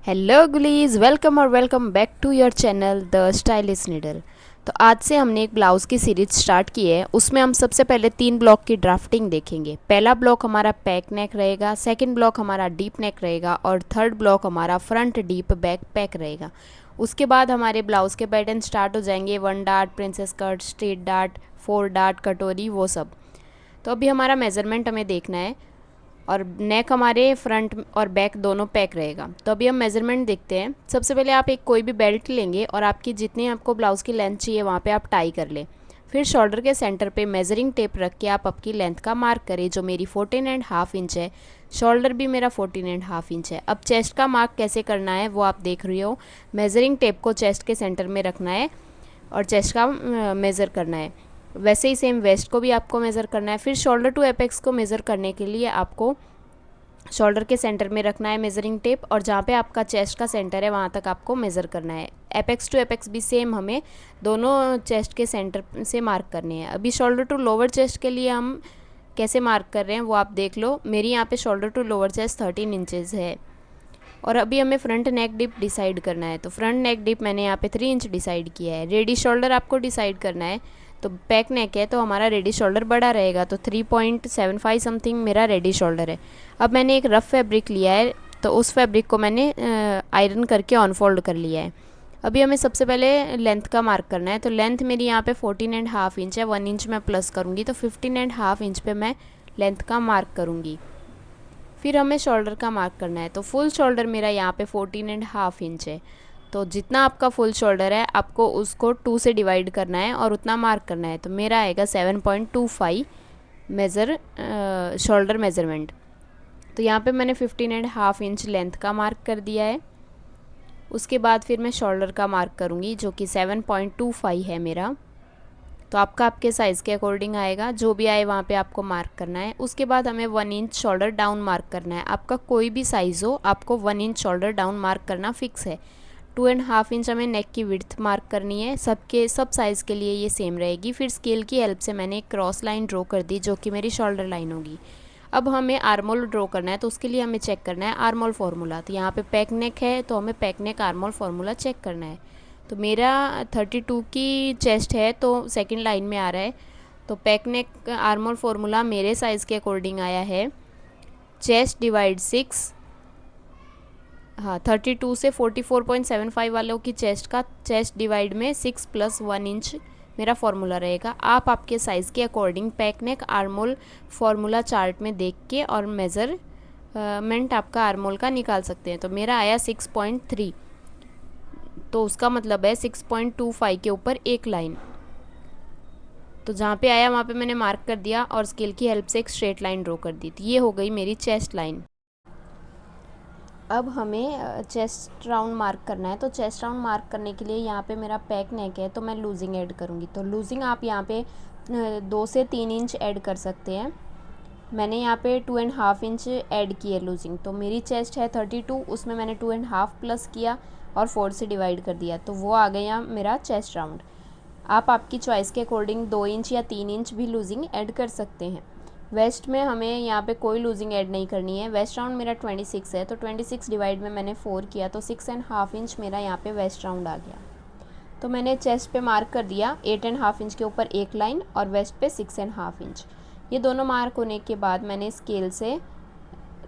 Hello girlies, welcome और welcome back to your channel the stylish needle. तो आज से हमने एक ब्लाउज़ की सीरीज स्टार्ट की है। उसमें हम सबसे पहले 3 ब्लॉक की ड्राफ्टिंग देखेंगे। पहला ब्लॉक हमारा पैक नेक रहेगा, सेकंड ब्लॉक हमारा डीप नेक रहेगा और थर्ड ब्लॉक हमारा फ्रंट डीप बैक पैक रहेगा। उसके बाद हमारे ब्लाउज़ के पैटर्न स्टार्ट हो जाएंगे, 1 dart, princess cut, straight dart, 4 dart, कटोरी, वो सब। तो अभी हमारा मेज़रमेंट हमें देखना है और नेक हमारे फ्रंट और बैक दोनों पैक रहेगा। तो अभी हम मेज़रमेंट देखते हैं। सबसे पहले आप एक कोई भी बेल्ट लेंगे और आपकी जितनी आपको ब्लाउज़ की लेंथ चाहिए वहाँ पे आप टाई कर लें। फिर शोल्डर के सेंटर पे मेजरिंग टेप रख के आप आपकी लेंथ का मार्क करें, जो मेरी 14.5 इंच है। शोल्डर भी मेरा 14.5 इंच है। अब चेस्ट का मार्क कैसे करना है वो आप देख रहे हो। मेजरिंग टेप को चेस्ट के सेंटर में रखना है और चेस्ट का मेज़र करना है। वैसे ही सेम वेस्ट को भी आपको मेज़र करना है। फिर शोल्डर टू एपेक्स को मेज़र करने के लिए आपको शोल्डर के सेंटर में रखना है मेज़रिंग टेप, और जहाँ पे आपका चेस्ट का सेंटर है वहाँ तक आपको मेज़र करना है। एपेक्स टू एपेक्स भी सेम हमें दोनों चेस्ट के सेंटर से मार्क करने हैं। अभी शोल्डर टू लोअर चेस्ट के लिए हम कैसे मार्क कर रहे हैं वो आप देख लो। मेरी यहाँ पे shoulder to lower chest 13 inches है। और अभी हमें फ्रंट नेक डिप डिसाइड करना है। तो फ्रंट नेक डिप मैंने यहाँ पे 3 इंच डिसाइड किया है। रेडी शोल्डर आपको डिसाइड करना है। तो पैक नेक है तो हमारा रेडी शोल्डर बड़ा रहेगा, तो 3.75 समथिंग मेरा रेडी शोल्डर है। अब मैंने एक रफ़ फैब्रिक लिया है, तो उस फैब्रिक को मैंने आयरन करके ऑनफोल्ड कर लिया है। अभी हमें सबसे पहले लेंथ का मार्क करना है। तो लेंथ मेरी यहाँ पे 14.5 इंच है, 1 इंच मैं प्लस करूँगी, तो 15.5 इंच पे मैं लेंथ का मार्क करूँगी। फिर हमें शोल्डर का मार्क करना है। तो फुल शोल्डर मेरा यहाँ पे 14.5 इंच है। तो जितना आपका फुल शोल्डर है आपको उसको 2 से डिवाइड करना है और उतना मार्क करना है। तो मेरा आएगा 7.25 मेज़र शोल्डर मेज़रमेंट। तो यहाँ पे मैंने 15.5 इंच लेंथ का मार्क कर दिया है। उसके बाद फिर मैं शोल्डर का मार्क करूँगी, जो कि 7.25 है मेरा। तो आपका आपके साइज़ के अकॉर्डिंग आएगा, जो भी आए वहाँ पे आपको मार्क करना है। उसके बाद हमें 1 इंच शोल्डर डाउन मार्क करना है। आपका कोई भी साइज़ हो, आपको 1 इंच शोल्डर डाउन मार्क करना फिक्स है। 2.5 इंच हमें नेक की विड्थ मार्क करनी है। सब साइज़ के लिए ये सेम रहेगी। फिर स्केल की हेल्प से मैंने एक क्रॉस लाइन ड्रॉ कर दी, जो कि मेरी शोल्डर लाइन होगी। अब हमें आर्मोल ड्रॉ करना है, तो उसके लिए हमें चेक करना है आर्मोल फार्मूला। तो यहाँ पे पैक नेक है तो हमें पैक नेक आर्मोल फार्मूला चेक करना है। तो मेरा 32 की चेस्ट है तो सेकंड लाइन में आ रहा है। तो पैक नेक आर्मोल फार्मूला मेरे साइज़ के अकॉर्डिंग आया है चेस्ट डिवाइड 6। हाँ, 32 से 44.75 वालों की चेस्ट का चेस्ट डिवाइड में 6 + 1 इंच मेरा फार्मूला रहेगा। आप आपके साइज़ के अकॉर्डिंग पैक नेक आर्मोल फार्मूला चार्ट में देख के और मेज़रमेंट आपका आर्मोल का निकाल सकते हैं। तो मेरा आया 6.3, तो उसका मतलब है 6.25 के ऊपर एक लाइन। तो जहाँ पे आया वहाँ पे मैंने मार्क कर दिया और स्केल की हेल्प से एक स्ट्रेट लाइन ड्रॉ कर दी। तो ये हो गई मेरी चेस्ट लाइन। अब हमें चेस्ट राउंड मार्क करना है। तो चेस्ट राउंड मार्क करने के लिए यहाँ पे मेरा पैक नेक है तो मैं लूजिंग ऐड करूँगी। तो लूजिंग आप यहाँ पे 2 से 3 इंच ऐड कर सकते हैं। मैंने यहाँ पे 2.5 इंच ऐड की है लूजिंग। तो मेरी चेस्ट है 32, उसमें मैंने 2.5 प्लस किया और 4 से डिवाइड कर दिया, तो वो आ गया मेरा चेस्ट राउंड। आप आपकी चॉइस के अकॉर्डिंग 2 इंच या 3 इंच भी लूजिंग ऐड कर सकते हैं। वेस्ट में हमें यहाँ पे कोई लूजिंग ऐड नहीं करनी है। वेस्ट राउंड मेरा 26 है, तो 26 डिवाइड में मैंने 4 किया, तो 6.5 इंच मेरा यहाँ पे वेस्ट राउंड आ गया। तो मैंने चेस्ट पे मार्क कर दिया 8.5 इंच के ऊपर एक लाइन और वेस्ट पे 6.5 इंच। ये दोनों मार्क होने के बाद मैंने स्केल से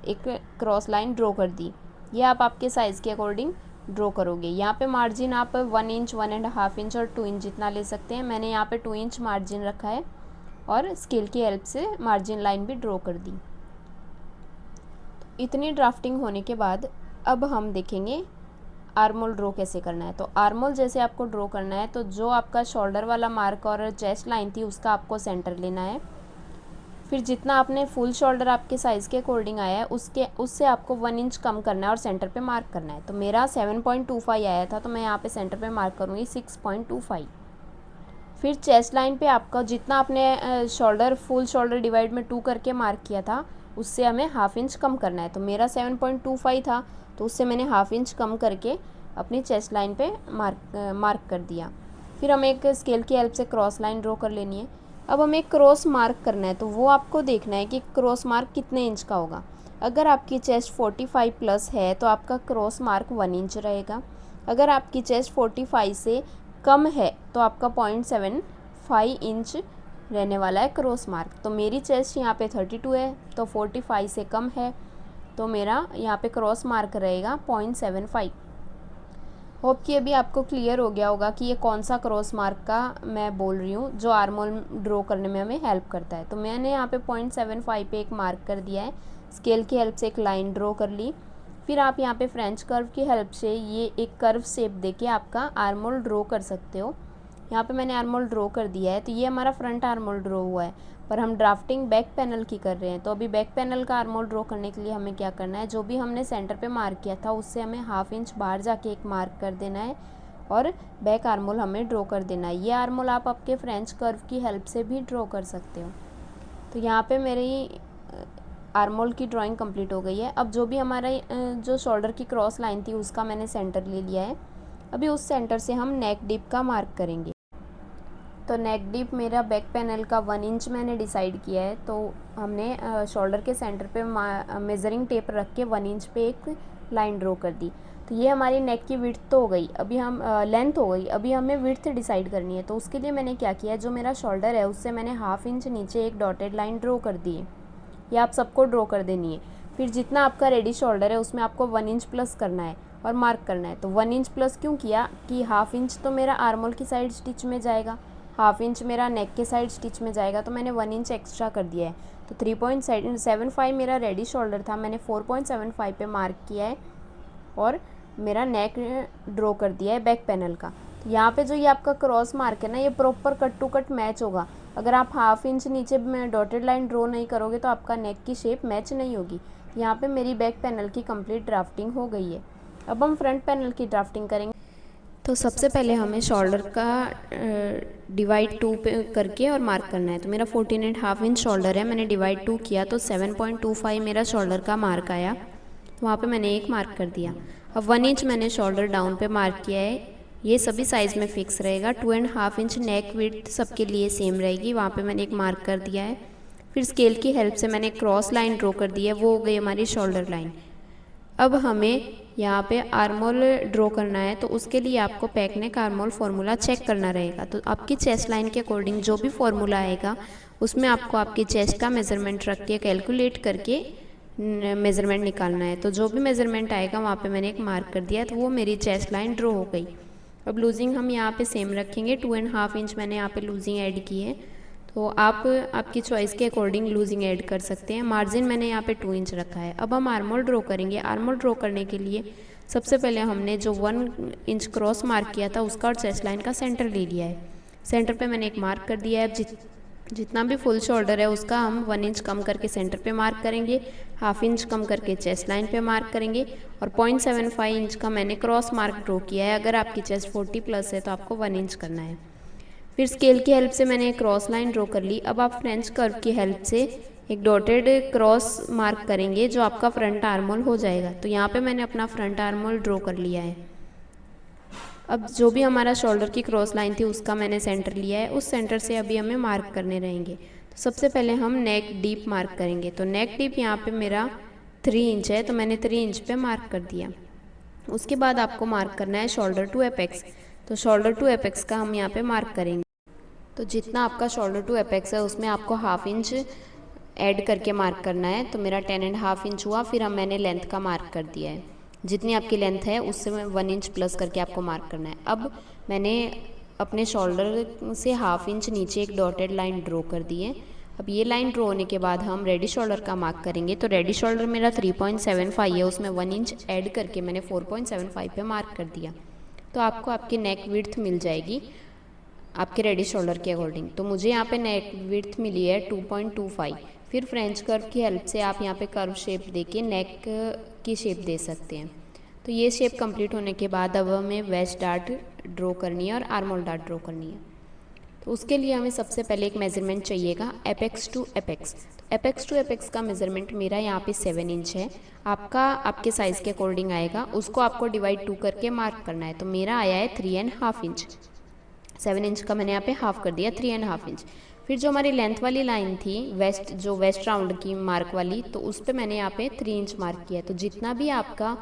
एक क्रॉस लाइन ड्रॉ कर दी। ये आप आपके साइज़ के अकॉर्डिंग ड्रॉ करोगे। यहाँ पे मार्जिन आप 1 इंच, 1.5 इंच और 2 इंच जितना ले सकते हैं। मैंने यहाँ पे 2 इंच मार्जिन रखा है और स्केल की हेल्प से मार्जिन लाइन भी ड्रॉ कर दी। इतनी ड्राफ्टिंग होने के बाद अब हम देखेंगे आर्मोल ड्रॉ कैसे करना है। तो आर्मोल जैसे आपको ड्रॉ करना है, तो जो आपका शोल्डर वाला मार्क और चेस्ट लाइन थी उसका आपको सेंटर लेना है। फिर जितना आपने फुल शोल्डर आपके साइज़ के अकॉर्डिंग आया है उससे आपको 1 इंच कम करना है और सेंटर पे मार्क करना है। तो मेरा 7.25 आया था, तो मैं यहाँ पे सेंटर पे मार्क करूँगी 6.25। फिर चेस्ट लाइन पे आपका जितना आपने शोल्डर फुल शोल्डर डिवाइड में 2 करके मार्क किया था उससे हमें हाफ इंच कम करना है। तो मेरा 7.25 था, तो उससे मैंने हाफ इंच कम करके अपनी चेस्ट लाइन पे मार्क कर दिया। फिर हमें एक स्केल की हेल्प से क्रॉस लाइन ड्रॉ कर लेनी है। अब हमें क्रॉस मार्क करना है, तो वो आपको देखना है कि क्रॉस मार्क कितने इंच का होगा। अगर आपकी चेस्ट 45 प्लस है तो आपका क्रॉस मार्क 1 इंच रहेगा। अगर आपकी चेस्ट 45 से कम है तो आपका 0.75 इंच रहने वाला है क्रॉस मार्क। तो मेरी चेस्ट यहाँ पे 32 है तो 45 से कम है तो मेरा यहाँ पे क्रॉस मार्क रहेगा 0.75। होप कि अभी आपको क्लियर हो गया होगा कि ये कौन सा क्रॉस मार्क का मैं बोल रही हूँ जो आर्म होल ड्रॉ करने में हमें हेल्प करता है। तो मैंने यहाँ पे 0.75 पे एक मार्क कर दिया है, स्केल की हेल्प से एक लाइन ड्रॉ कर ली। फिर आप यहाँ पे फ्रेंच कर्व की हेल्प से ये एक कर्व शेप देके आपका आर्म होल ड्रॉ कर सकते हो। यहाँ पे मैंने आर्म होल ड्रॉ कर दिया है। तो ये हमारा फ्रंट आर्म होल ड्रॉ हुआ है, पर हम ड्राफ्टिंग बैक पैनल की कर रहे हैं। तो अभी बैक पैनल का आर्म होल ड्रॉ करने के लिए हमें क्या करना है, जो भी हमने सेंटर पे मार्क किया था उससे हमें ½ इंच बाहर जाके एक मार्क कर देना है और बैक आर्म होल हमें ड्रॉ कर देना है। ये आर्म होल आप आपके फ्रेंच कर्व की हेल्प से भी ड्रॉ कर सकते हो। तो यहाँ पे मेरी आर्म होल की ड्राइंग कंप्लीट हो गई है। अब जो भी हमारा जो शोल्डर की क्रॉस लाइन थी उसका मैंने सेंटर ले लिया है। अभी उस सेंटर से हम नेक डीप का मार्क करेंगे। तो नेक डीप मेरा बैक पैनल का 1 इंच मैंने डिसाइड किया है। तो हमने शोल्डर के सेंटर पे मेज़रिंग टेप रख के 1 इंच पे एक लाइन ड्रॉ कर दी। तो ये हमारी नेक की विड्थ तो हो गई, अभी हम लेंथ हो गई, अभी हमें विड्थ डिसाइड करनी है। तो उसके लिए मैंने क्या किया, जो मेरा शोल्डर है उससे मैंने ½ इंच नीचे एक डॉटेड लाइन ड्रॉ कर दी है। ये आप सबको ड्रॉ कर देनी है। फिर जितना आपका रेडी शोल्डर है उसमें आपको 1 इंच प्लस करना है और मार्क करना है। तो 1 इंच प्लस क्यों किया कि ½ इंच तो मेरा आर्म होल की साइड स्टिच में जाएगा, ½ इंच मेरा नेक के साइड स्टिच में जाएगा, तो मैंने 1 इंच एक्स्ट्रा कर दिया है। तो 3.75 मेरा रेडी शोल्डर था, मैंने 4.75 पे मार्क किया है और मेरा नेक ड्रॉ कर दिया है बैक पैनल का। तो यहाँ पे जो ये आपका क्रॉस मार्क है ना, ये proper cut to cut match होगा। अगर आप ½ इंच नीचे में डॉटेड लाइन ड्रॉ नहीं करोगे तो आपका नेक की शेप मैच नहीं होगी। यहाँ पे मेरी बैक पैनल की कंप्लीट ड्राफ्टिंग हो गई है। अब हम फ्रंट पैनल की ड्राफ्टिंग करेंगे। तो सबसे पहले हमें शोल्डर का डिवाइड 2 पे करके और मार्क करना है। तो मेरा 14.5 इंच शोल्डर है, मैंने डिवाइड 2 किया तो 7.25 मेरा शोल्डर का मार्क आया। वहाँ पे मैंने एक मार्क कर दिया। अब 1 इंच मैंने शोल्डर डाउन पे मार्क किया है। ये सभी साइज़ में फिक्स रहेगा। 2.5 इंच नेक विड्थ सबके लिए सेम रहेगी, वहाँ पे मैंने एक मार्क कर दिया है। फिर स्केल की हेल्प से मैंने क्रॉस लाइन ड्रॉ कर दी है, वो हो गई हमारी शोल्डर लाइन। अब हमें यहाँ पे आर्म होल ड्रॉ करना है, तो उसके लिए आपको पैक नेक आर्म होल फार्मूला चेक करना रहेगा। तो आपकी चेस्ट लाइन के अकॉर्डिंग जो भी फार्मूला आएगा उसमें आपको आपकी चेस्ट का मेज़रमेंट रख के कैलकुलेट करके मेज़रमेंट निकालना है। तो जो भी मेज़रमेंट आएगा वहाँ पे मैंने एक मार्क कर दिया, तो वो मेरी चेस्ट लाइन ड्रॉ हो गई। अब लूजिंग हम यहाँ पे सेम रखेंगे, 2.5 इंच मैंने यहाँ पे लूजिंग ऐड की है। तो आप आपकी चॉइस के अकॉर्डिंग लूजिंग ऐड कर सकते हैं। मार्जिन मैंने यहाँ पे 2 इंच रखा है। अब हम आर्म होल ड्रॉ करेंगे। आर्म होल ड्रॉ करने के लिए सबसे पहले हमने जो 1 इंच क्रॉस मार्क किया था उसका और चेस्ट लाइन का सेंटर ले लिया है। सेंटर पे मैंने एक मार्क कर दिया है। जितना भी फुल शोल्डर है उसका हम 1 इंच कम करके सेंटर पे मार्क करेंगे, ½ इंच कम करके चेस्ट लाइन पे मार्क करेंगे और 0.75 इंच का मैंने क्रॉस मार्क ड्रॉ किया है। अगर आपकी चेस्ट 40 प्लस है तो आपको 1 इंच करना है। फिर स्केल की हेल्प से मैंने एक क्रॉस लाइन ड्रॉ कर ली। अब आप फ्रेंच कर्व की हेल्प से एक डॉटेड क्रॉस मार्क करेंगे जो आपका फ्रंट आर्म होल हो जाएगा। तो यहाँ पे मैंने अपना फ्रंट आर्म होल ड्रॉ कर लिया है। अब जो भी हमारा शोल्डर की क्रॉस लाइन थी उसका मैंने सेंटर लिया है, उस सेंटर से अभी हमें मार्क करने रहेंगे। तो सबसे पहले हम नेक डीप मार्क करेंगे। तो नेक डीप यहाँ पे मेरा 3 इंच है, तो मैंने 3 इंच पे मार्क कर दिया। उसके बाद आपको मार्क करना है शोल्डर टू एपेक्स। तो शोल्डर टू एपेक्स का हम यहाँ पे मार्क करेंगे। तो जितना आपका शोल्डर टू एपेक्स है उसमें आपको ½ इंच ऐड करके मार्क करना है। तो मेरा 10.5 इंच हुआ। फिर हम मैंने लेंथ का मार्क कर दिया है, जितनी आपकी लेंथ है उससे 1 इंच प्लस करके आपको मार्क करना है। अब मैंने अपने शोल्डर से ½ इंच नीचे एक डॉटेड लाइन ड्रॉ कर दी है। अब ये लाइन ड्रॉ होने के बाद हम रेडी शोल्डर का मार्क करेंगे। तो रेडी शोल्डर मेरा 3.75 है, उसमें 1 इंच ऐड करके मैंने 4.75 पे मार्क कर दिया। तो आपको आपकी नेक विड्थ मिल जाएगी आपके रेडी शोल्डर के अकॉर्डिंग। तो मुझे यहाँ पे नेक विड्थ मिली है 2.25। फिर फ्रेंच कर्व की हेल्प से आप यहाँ पे कर्व शेप देके नेक की शेप दे सकते हैं। तो ये शेप कंप्लीट होने के बाद अब हमें वेस्ट डार्ट ड्रॉ करनी है और आर्म होल डार्ट ड्रॉ करनी है। तो उसके लिए हमें सबसे पहले एक मेज़रमेंट चाहिएगा apex to apex. Apex to apex का मेज़रमेंट मेरा यहाँ पे 7 इंच है। आपका आपके साइज़ के अकॉर्डिंग आएगा, उसको आपको डिवाइड 2 करके मार्क करना है। तो मेरा आया है 3.5 इंच। 7 इंच का मैंने यहाँ पे हाफ कर दिया, 3.5 इंच। फिर जो हमारी लेंथ वाली लाइन थी वेस्ट राउंड की मार्क वाली, तो उस पर मैंने यहाँ पे 3 इंच मार्क किया। तो जितना भी आपका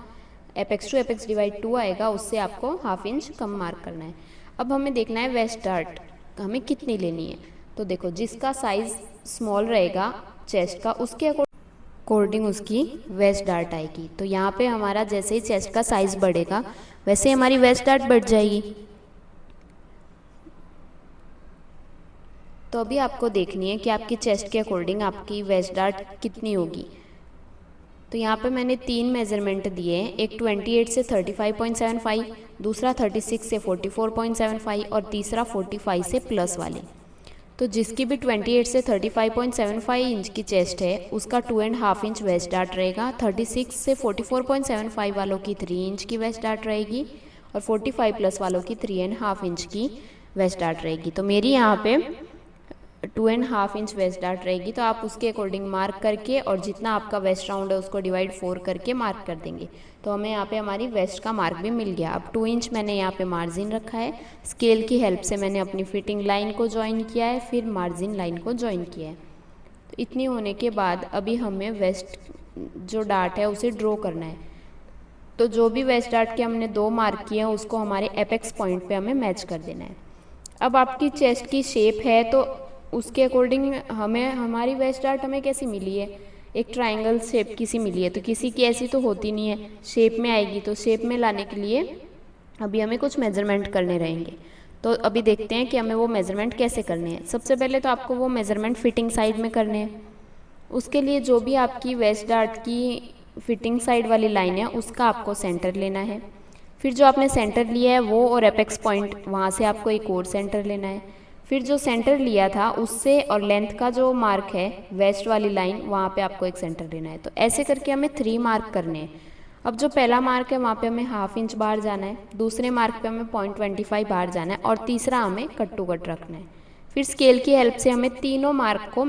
एपेक्स टू एपेक्स डिवाइड 2 आएगा उससे आपको हाफ इंच कम मार्क करना है। अब हमें देखना है वेस्ट डार्ट हमें कितनी लेनी है। तो देखो जिसका साइज़ स्मॉल रहेगा चेस्ट का उसके अकॉर्डिंग उसकी वेस्ट डार्ट आएगी। तो यहाँ पे हमारा जैसे ही चेस्ट का साइज़ बढ़ेगा वैसे हमारी वेस्ट डार्ट बढ़ जाएगी। तो अभी आपको देखनी है कि आपकी चेस्ट के अकॉर्डिंग आपकी वेस्ट डार्ट कितनी होगी। तो यहाँ पे मैंने 3 मेज़रमेंट दिए हैं, एक 28 से 35.75, दूसरा 36 से 44.75 और तीसरा 45 से प्लस वाले। तो जिसकी भी 28 से 35.75 इंच की चेस्ट है उसका 2.5 इंच वेस्ट डार्ट रहेगा। 36 से 44.75 वालों की 3 इंच की वेस्ट डार्ट रहेगी और 45 प्लस वालों की 3.5 इंच की वेस्ट डार्ट रहेगी। तो मेरी यहाँ पे 2.5 इंच वेस्ट डार्ट रहेगी। तो आप उसके अकॉर्डिंग मार्क करके और जितना आपका वेस्ट राउंड है उसको डिवाइड 4 करके मार्क कर देंगे। तो हमें यहाँ पे हमारी वेस्ट का मार्क भी मिल गया। अब 2 इंच मैंने यहाँ पे मार्जिन रखा है, स्केल की हेल्प से मैंने अपनी फिटिंग लाइन को ज्वाइन किया है, फिर मार्जिन लाइन को ज्वाइन किया है। तो इतनी होने के बाद अभी हमें वेस्ट जो डार्ट है उसे ड्रॉ करना है। तो जो भी वेस्ट डार्ट के हमने 2 मार्क किए हैं उसको हमारे एपेक्स पॉइंट पे हमें मैच कर देना है। अब आपकी चेस्ट की शेप है तो उसके अकॉर्डिंग हमें हमारी वेस्ट डार्ट हमें कैसी मिली है, एक ट्रायंगल शेप की सी मिली है। तो किसी की ऐसी तो होती नहीं है, शेप में आएगी। तो शेप में लाने के लिए अभी हमें कुछ मेजरमेंट करने रहेंगे। तो अभी देखते हैं कि हमें वो मेजरमेंट कैसे करने हैं। सबसे पहले तो आपको वो मेजरमेंट फिटिंग साइड में करने हैं। उसके लिए जो भी आपकी वेस्ट डार्ट की फिटिंग साइड वाली लाइन है उसका आपको सेंटर लेना है। फिर जो आपने सेंटर लिया है वो और एपेक्स पॉइंट वहाँ से आपको एक और सेंटर लेना है। फिर जो सेंटर लिया था उससे और लेंथ का जो मार्क है वेस्ट वाली लाइन वहाँ पे आपको एक सेंटर लेना है। तो ऐसे करके हमें 3 मार्क करने हैं। अब जो पहला मार्क है वहाँ पे हमें हाफ इंच बाहर जाना है, दूसरे मार्क पे हमें 0.25 बाहर जाना है और तीसरा हमें कट टू कट रखना है। फिर स्केल की हेल्प से हमें तीनों मार्क को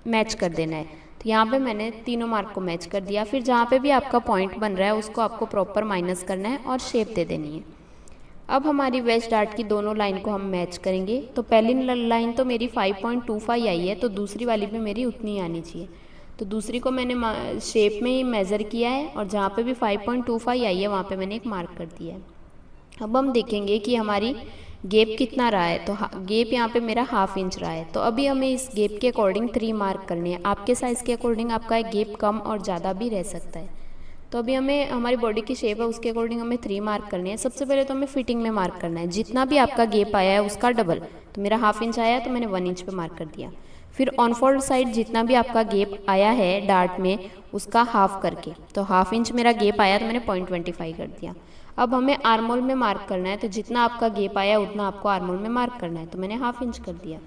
मैच कर देना है। तो यहाँ पे मैंने तीनों मार्क को मैच कर दिया। फिर जहाँ पे भी आपका पॉइंट बन रहा है उसको आपको प्रॉपर माइनस करना है और शेप दे देनी है। अब हमारी वेस्ट डार्ट की दोनों लाइन को हम मैच करेंगे। तो पहली लाइन तो मेरी 5.25 आई है, तो दूसरी वाली भी मेरी उतनी आनी चाहिए। तो दूसरी को मैंने शेप में ही मेज़र किया है और जहाँ पे भी 5.25 आई है वहाँ पे मैंने एक मार्क कर दिया है। अब हम देखेंगे कि हमारी गैप कितना रहा है। तो गैप यहाँ पे मेरा हाफ इंच रहा है। तो अभी हमें इस गैप के अकॉर्डिंग 3 मार्क करने हैं। आपके साइज़ के अकॉर्डिंग आपका गैप कम और ज़्यादा भी रह सकता है। तो अभी हमें हमारी बॉडी की शेप है उसके अकॉर्डिंग हमें 3 मार्क करने हैं। सबसे पहले तो हमें फिटिंग में मार्क करना है, जितना भी आपका गैप आया है उसका डबल। तो मेरा हाफ इंच आया तो मैंने 1 इंच पे मार्क कर दिया। फिर ऑन फोल्ड साइड जितना भी आपका गैप आया है डार्ट में उसका हाफ करके, तो हाफ इंच मेरा गैप आया तो मैंने 0.25 कर दिया। अब हमें आर्मोल में मार्क करना है, तो जितना आपका गैप आया उतना आपको आर्मोल में मार्क करना है। तो मैंने हाफ इंच कर दिया।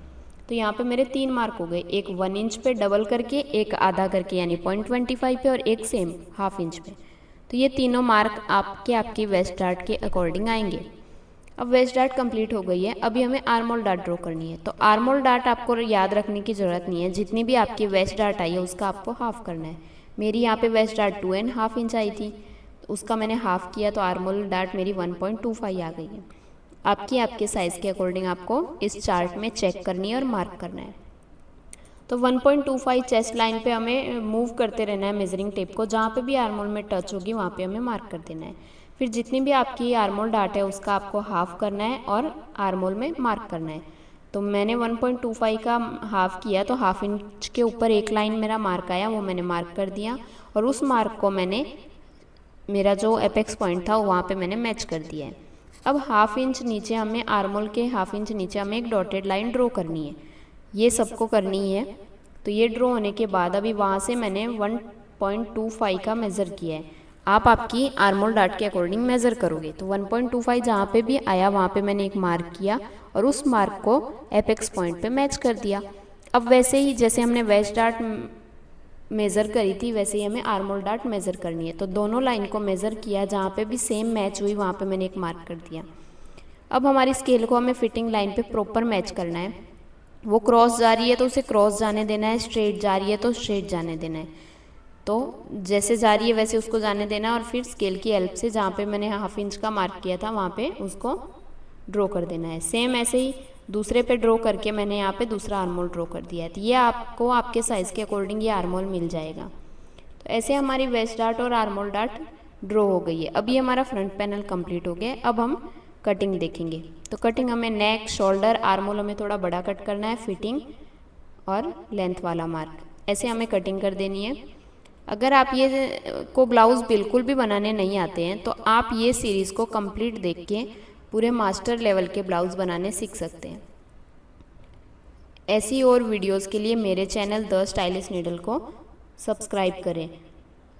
तो यहाँ पे मेरे 3 मार्क हो गए, एक 1 इंच पे डबल करके, एक आधा करके यानी 0.25 पे और एक सेम हाफ इंच पे। तो ये तीनों मार्क आपकी वेस्ट डार्ट के अकॉर्डिंग आएंगे। अब वेस्ट डार्ट कंप्लीट हो गई है। अभी हमें आर्मोल डार्ट ड्रॉ करनी है। तो आर्मोल डार्ट आपको याद रखने की ज़रूरत नहीं है, जितनी भी आपकी वेस्ट डार्ट आई है उसका आपको हाफ करना है। मेरी यहाँ पे वेस्ट डार्ट 2.5 इंच आई थी, तो उसका मैंने हाफ किया तो आर्मोल डार्ट मेरी 1.25 आ गई है। आपके साइज़ के अकॉर्डिंग आपको इस चार्ट में चेक करनी है और मार्क करना है। तो 1.25 चेस्ट लाइन पे हमें मूव करते रहना है मेजरिंग टेप को, जहाँ पे भी आर्मोल में टच होगी वहाँ पे हमें मार्क कर देना है। फिर जितनी भी आपकी आर्मोल डार्ट है उसका आपको हाफ करना है और आर्मोल में मार्क करना है। तो मैंने 1.25 का हाफ किया तो हाफ इंच के ऊपर एक लाइन मेरा मार्क आया, वो मैंने मार्क कर दिया और उस मार्क को मैंने मेरा जो एपेक्स पॉइंट था वहाँ पे मैंने मैच कर दिया है। अब हाफ इंच नीचे हमें आर्मोल के हाफ इंच नीचे हमें एक डॉटेड लाइन ड्रॉ करनी है, ये सबको करनी है। तो ये ड्रॉ होने के बाद अभी वहाँ से मैंने 1.25 का मेज़र किया है। आप आपकी आर्मोल डार्ट के अकॉर्डिंग मेज़र करोगे। तो 1.25 जहाँ पे भी आया वहाँ पे मैंने एक मार्क किया और उस मार्क को एपेक्स पॉइंट पे मैच कर दिया। अब वैसे ही जैसे हमने वेस्ट डार्ट मेज़र करी थी वैसे ही हमें आर्मोल डार्ट मेज़र करनी है। तो दोनों लाइन को मेज़र किया, जहाँ पे भी सेम मैच हुई वहाँ पे मैंने एक मार्क कर दिया। अब हमारी स्केल को हमें फिटिंग लाइन पे प्रॉपर मैच करना है। वो क्रॉस जा रही है तो उसे क्रॉस जाने देना है, स्ट्रेट जा रही है तो स्ट्रेट जाने देना है। तो जैसे जा रही है वैसे उसको जाने देना है और फिर स्केल की हेल्प से जहाँ पे मैंने हाफ इंच का मार्क किया था वहाँ पे उसको ड्रॉ कर देना है। सेम ऐसे ही दूसरे पे ड्रॉ करके मैंने यहाँ पे दूसरा आर्म होल ड्रॉ कर दिया है। तो ये आपको आपके साइज़ के अकॉर्डिंग ये आर्म होल मिल जाएगा। तो ऐसे हमारी वेस्ट डार्ट और आर्म होल डार्ट ड्रॉ हो गई है। अब ये हमारा फ्रंट पैनल कंप्लीट हो गया। अब हम कटिंग देखेंगे। तो कटिंग हमें नेक, शोल्डर, आर्म होल हमें थोड़ा बड़ा कट करना है, फिटिंग और लेंथ वाला मार्क, ऐसे हमें कटिंग कर देनी है। अगर आप ये को ब्लाउज़ बिल्कुल भी बनाने नहीं आते हैं तो आप ये सीरीज़ को कंप्लीट देख के पूरे मास्टर लेवल के ब्लाउज़ बनाने सीख सकते हैं। ऐसी और वीडियोस के लिए मेरे चैनल द स्टाइलिश नीडल को सब्सक्राइब करें।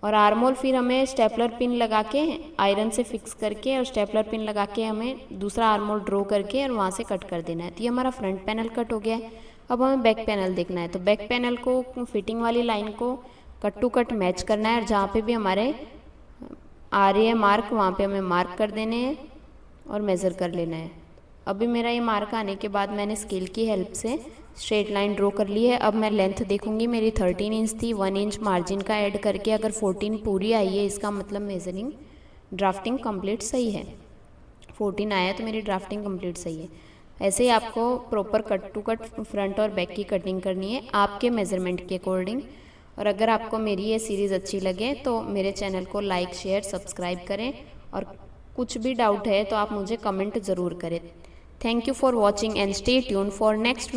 और आर्म होल फिर हमें स्टेपलर पिन लगा के आयरन से फिक्स करके और स्टेपलर पिन लगा के हमें दूसरा आर्म होल ड्रॉ करके और वहाँ से कट कर देना है। तो ये हमारा फ्रंट पैनल कट हो गया है। अब हमें बैक पैनल देखना है। तो बैक पैनल को फिटिंग वाली लाइन को कट टू कट मैच करना है और जहाँ पे भी हमारे आ रही है मार्क वहाँ पे हमें मार्क कर देने हैं और मेज़र कर लेना है। अभी मेरा ये मार्क आने के बाद मैंने स्केल की हेल्प से स्ट्रेट लाइन ड्रॉ कर ली है। अब मैं लेंथ देखूंगी, मेरी 13 इंच थी, 1 इंच मार्जिन का ऐड करके अगर 14 पूरी आई है इसका मतलब मेजरिंग ड्राफ्टिंग कंप्लीट सही है। 14 आया तो मेरी ड्राफ्टिंग कंप्लीट सही है। ऐसे ही आपको proper cut to cut front और बैक की कटिंग करनी है आपके मेज़रमेंट के अकॉर्डिंग। और अगर आपको मेरी ये सीरीज़ अच्छी लगे तो मेरे चैनल को लाइक, शेयर, सब्सक्राइब करें। और कुछ भी डाउट है तो आप मुझे कमेंट ज़रूर करें। Thank you for watching and stay tune for next